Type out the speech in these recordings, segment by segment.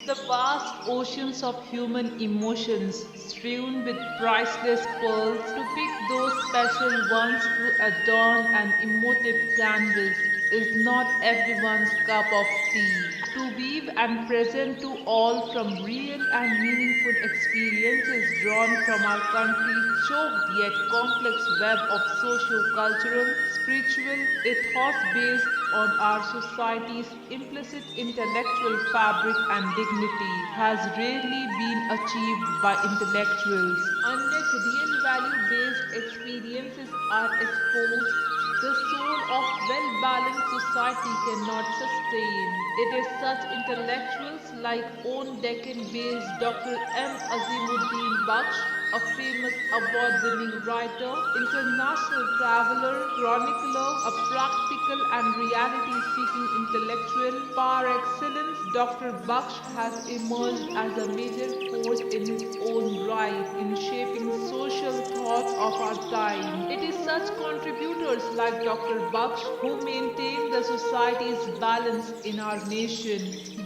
The vast oceans of human emotions, strewn with priceless pearls, to pick those special ones to adorn an emotive canvas, is not everyone's cup of tea. To weave and present to all from real and meaningful experiences drawn from our country's choked yet complex web of socio-cultural, spiritual ethos based on our society's implicit intellectual fabric and dignity has rarely been achieved by intellectuals. Unless real value-based experiences are exposed, the soul of well-balanced society cannot sustain. It is such intellectuals like on Deccan-based Dr. M. Azimuddin Baksh, a famous award-winning writer, international traveler, chronicler, a practical and reality-seeking intellectual par excellence. Dr. Baksh has emerged as a major force in his own right in shaping social thoughts of our time. It is such contributors like Dr. Baksh who maintain the society's balance in our nation.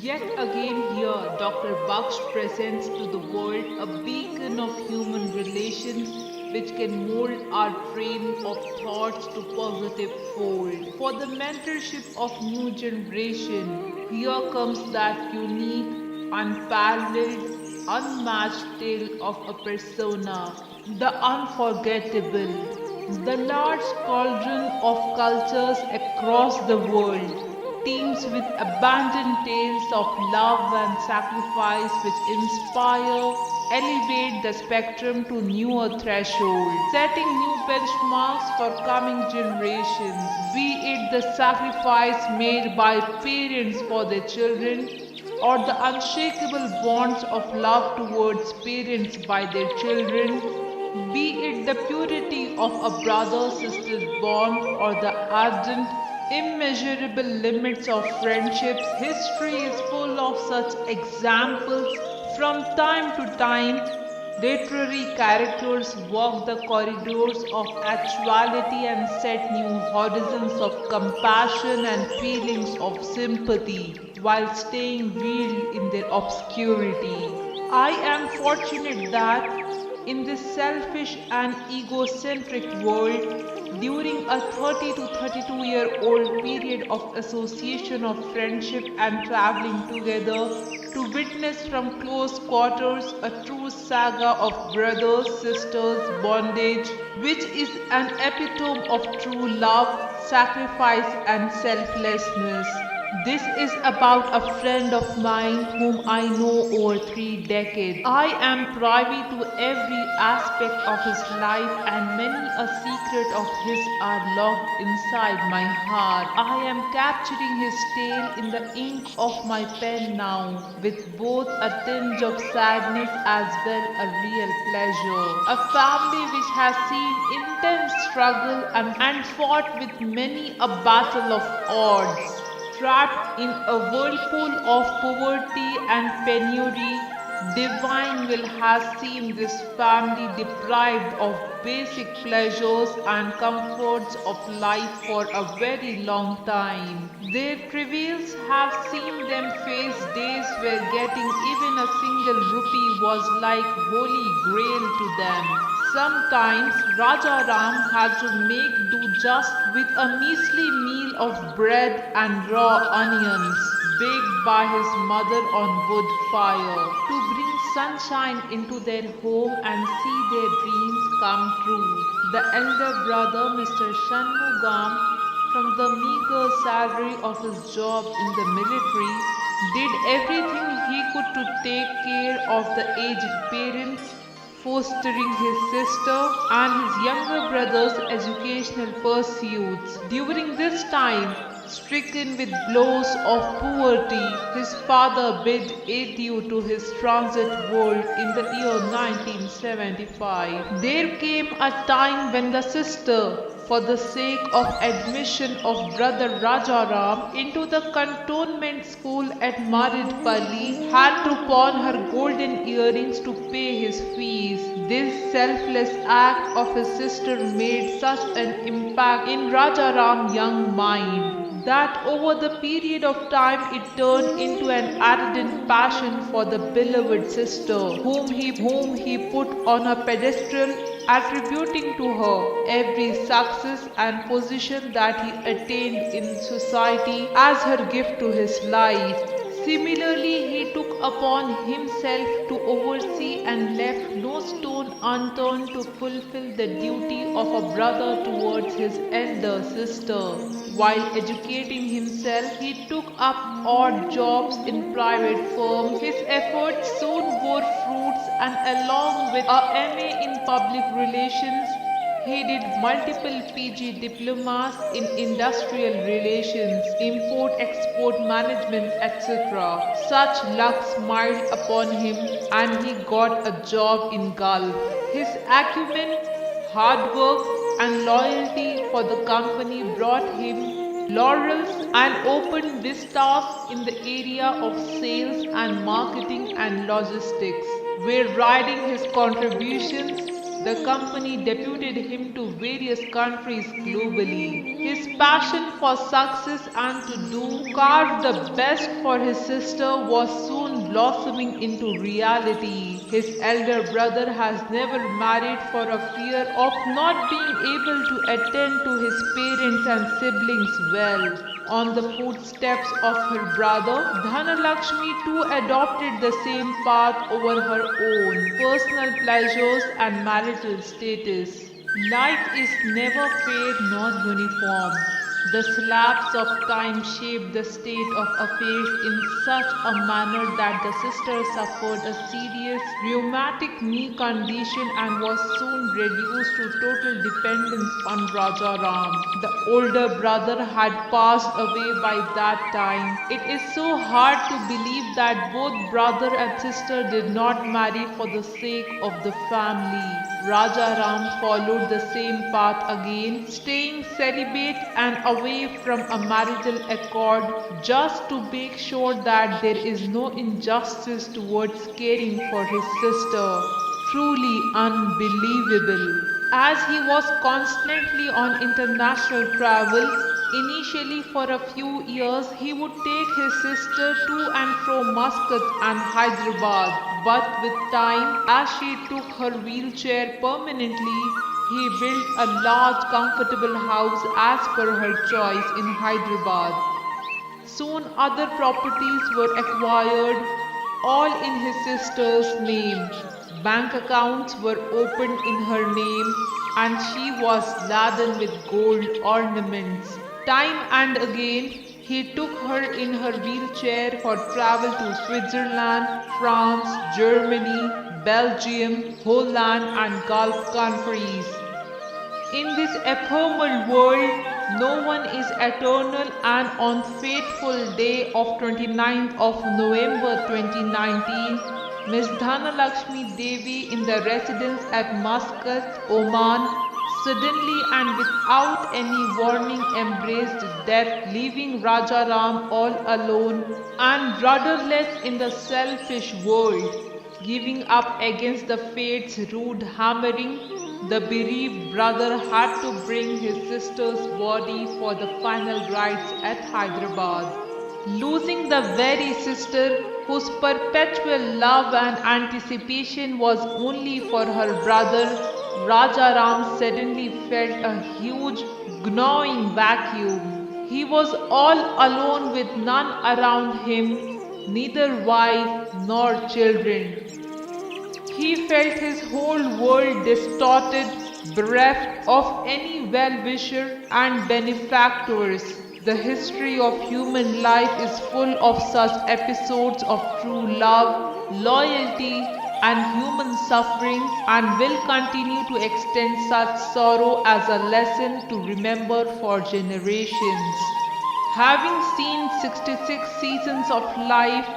Yet again here, Dr. Baksh presents to the world a beacon of human relations which can mold our train of thoughts to positive fold. For the mentorship of new generation, here comes that unique, unparalleled, unmatched tale of a persona, the unforgettable, the large cauldron of cultures across the world teams with abandoned tales of love and sacrifice which inspire, elevate the spectrum to newer thresholds, setting new benchmarks for coming generations, be it the sacrifice made by parents for their children or the unshakable bonds of love towards parents by their children, be it the purity of a brother-sister bond or the ardent immeasurable limits of friendships, history is full of such examples. From time to time, literary characters walk the corridors of actuality and set new horizons of compassion and feelings of sympathy while staying real in their obscurity. I am fortunate that in this selfish and egocentric world, during a 30 to 32-year-old period of association of friendship and traveling together, to witness from close quarters a true saga of brothers, sisters, bondage, which is an epitome of true love, sacrifice, and selflessness. This is about a friend of mine whom I know over 3 decades. I am privy to every aspect of his life, and many a secret of his are locked inside my heart. I am capturing his tale in the ink of my pen now, with both a tinge of sadness as well a real pleasure. A family which has seen intense struggle and fought with many a battle of odds. Trapped in a whirlpool of poverty and penury, divine will has seen this family deprived of basic pleasures and comforts of life for a very long time. Their travails have seen them face days where getting even a single rupee was like holy grail to them. Sometimes Raja Ram had to make do just with a measly meal of bread and raw onions, baked by his mother on wood fire, to bring sunshine into their home and see their dreams come true. The elder brother, Mr. Shanmugam, from the meager salary of his job in the military, did everything he could to take care of the aged parents, fostering his sister and his younger brother's educational pursuits. During this time, stricken with blows of poverty, his father bid adieu to his transit world in the year 1975. There came a time when the sister, for the sake of admission of brother Rajaram into the cantonment school at Maridpalli, had to pawn her golden earrings to pay his fees. This selfless act of his sister made such an impact in Rajaram's young mind that over the period of time it turned into an ardent passion for the beloved sister, whom he put on a pedestal, attributing to her every success and position that he attained in society as her gift to his life. Similarly, he took upon himself to oversee and left no stone unturned to fulfill the duty of a brother towards his elder sister. While educating himself, he took up odd jobs in private firms. His efforts soon bore fruits, and along with a MA in public relations, he did multiple PG diplomas in industrial relations, import-export management, etc. Such luck smiled upon him and he got a job in Gulf. His acumen, hard work and loyalty for the company brought him laurels and opened vistas in the area of sales and marketing and logistics, where riding his contributions the company deputed him to various countries globally. His passion for success and to do carve the best for his sister was soon blossoming into reality. His elder brother has never married for a fear of not being able to attend to his parents and siblings well. On the footsteps of her brother, Dhanalakshmi too adopted the same path over her own personal pleasures and marital status. Life is never fair nor uniform. The slabs of time shaped the state of affairs in such a manner that the sister suffered a serious rheumatic knee condition and was soon reduced to total dependence on Raja Ram. The older brother had passed away by that time. It is so hard to believe that both brother and sister did not marry for the sake of the family. Raja Ram followed the same path again, staying celibate and away from a marital accord just to make sure that there is no injustice towards caring for his sister. Truly unbelievable. As he was constantly on international travel, initially for a few years he would take his sister to and fro Muscat and Hyderabad, but with time, as she took her wheelchair permanently, he built a large comfortable house as per her choice in Hyderabad. Soon other properties were acquired, all in his sister's name. Bank accounts were opened in her name and she was laden with gold ornaments. Time and again, he took her in her wheelchair for travel to Switzerland, France, Germany, Belgium, Holland and Gulf countries. In this ephemeral world, no one is eternal, and on fateful day of 29th of November 2019, Miss Dhanalakshmi Devi in the residence at Muscat, Oman, suddenly and without any warning embraced death, leaving Raja Ram all alone and rudderless in the selfish world. Giving up against the fate's rude hammering, the bereaved brother had to bring his sister's body for the final rites at Hyderabad. Losing the very sister whose perpetual love and anticipation was only for her brother, Raja Ram suddenly felt a huge, gnawing vacuum. He was all alone with none around him, neither wife nor children. He felt his whole world distorted, bereft of any well-wisher and benefactors. The history of human life is full of such episodes of true love, loyalty, and human suffering, and will continue to extend such sorrow as a lesson to remember for generations. Having seen 66 seasons of life,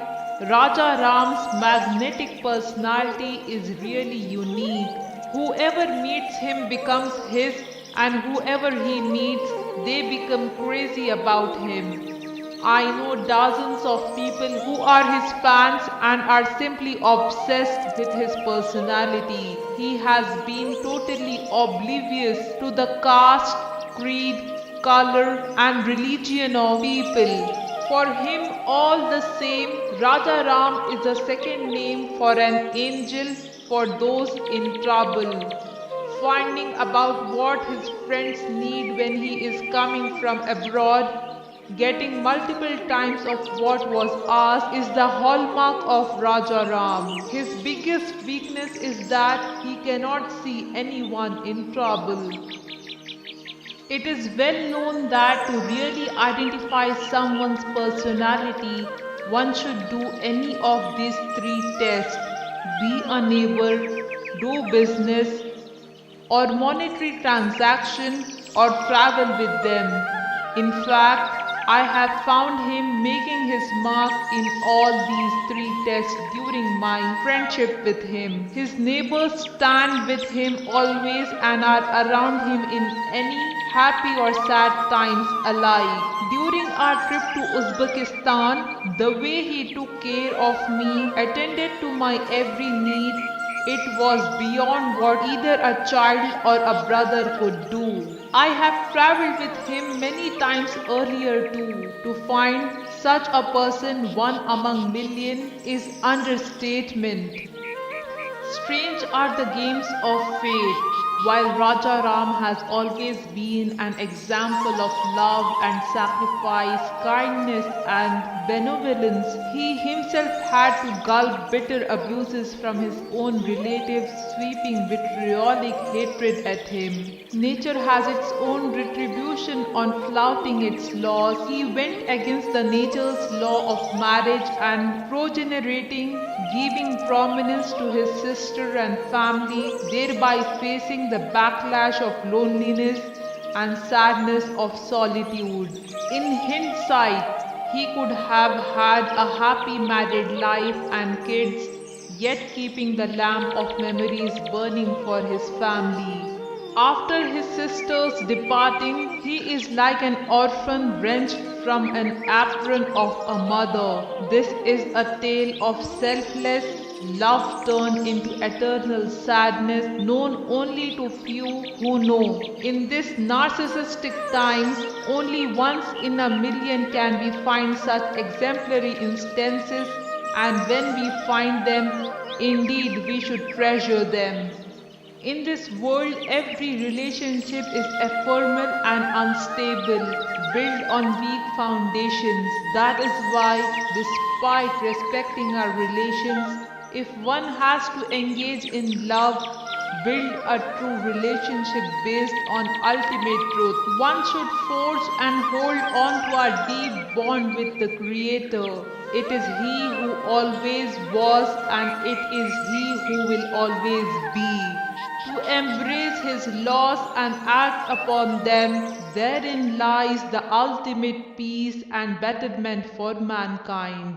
Raja Ram's magnetic personality is really unique. Whoever meets him becomes his, and whoever he meets, they become crazy about him. I know dozens of people who are his fans and are simply obsessed with his personality. He has been totally oblivious to the caste, creed, color, and religion of people. For him, all the same, Raja Ram is a second name for an angel for those in trouble. Finding about what his friends need when he is coming from abroad, getting multiple times of what was asked is the hallmark of Raja Ram. His biggest weakness is that he cannot see anyone in trouble. It is well known that to really identify someone's personality, one should do any of these three tests: be a neighbor, do business, or monetary transaction, or travel with them. In fact, I have found him making his mark in all these three tests during my friendship with him. His neighbors stand with him always and are around him in any happy or sad times alike. During our trip to Uzbekistan, the way he took care of me, attended to my every need, it was beyond what either a child or a brother could do. I have traveled with him many times earlier too. To find such a person one among million is understatement. Strange are the games of fate. While Raja Ram has always been an example of love and sacrifice, kindness and benevolence, he himself had to gulp bitter abuses from his own relatives, sweeping vitriolic hatred at him. Nature has its own retribution on flouting its laws. He went against the nature's law of marriage and progenerating, giving prominence to his sister and family, thereby facing the backlash of loneliness and sadness of solitude. In hindsight, he could have had a happy married life and kids, yet keeping the lamp of memories burning for his family. After his sister's departing, he is like an orphan wrenched from an apron of a mother. This is a tale of selfless love turned into eternal sadness, known only to few who know. In this narcissistic times, only once in a million can we find such exemplary instances, and when we find them, indeed we should treasure them. In this world, every relationship is ephemeral and unstable, built on weak foundations. That is why, despite respecting our relations, if one has to engage in love, build a true relationship based on ultimate truth, one should forge and hold on to a deep bond with the Creator. It is He who always was, and it is He who will always be. To embrace His laws and act upon them, therein lies the ultimate peace and betterment for mankind.